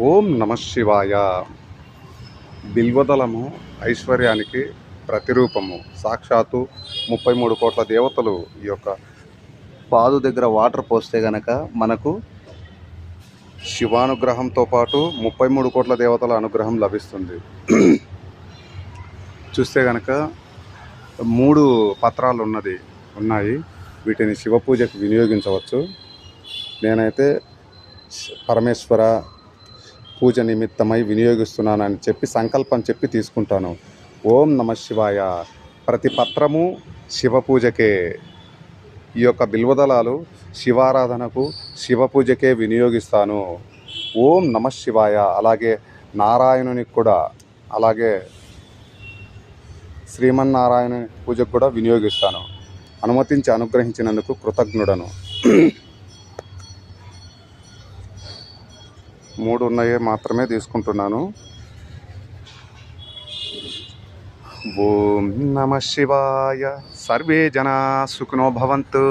ఓం నమ శివాయ. బిల్వదళము ఐశ్వర్యానికి ప్రతిరూపము. సాక్షాత్తు 33 కోట్ల దేవతలు ఈ యొక్క పాదు దగ్గర వాటర్ పోస్తే గనక మనకు శివానుగ్రహంతో పాటు 33 కోట్ల దేవతల అనుగ్రహం లభిస్తుంది. చూస్తే గనక 3 పత్రాలు ఉన్నాయి. వీటిని శివ పూజకు వినియోగించవచ్చు. నేనైతే పరమేశ్వర పూజ నిమిత్తమై వినియోగిస్తున్నానని చెప్పి సంకల్పం చెప్పి తీసుకుంటాను. ఓం నమ శివాయ. ప్రతి పత్రము శివ పూజకే. ఈ యొక్క బిల్వదళాలు శివారాధనకు శివ పూజకే వినియోగిస్తాను. ఓం నమ శివాయ. అలాగే నారాయణునికి కూడా, అలాగే శ్రీమన్నారాయణ పూజకు కూడా వినియోగిస్తాను. అనుమతించి అనుగ్రహించినందుకు కృతజ్ఞుడను. 3 ఉన్నాయి మాత్రమే తీసుకుంటున్నాను. ఓం నమ శివాయ. సర్వే జనా సుఖినో భవంతు.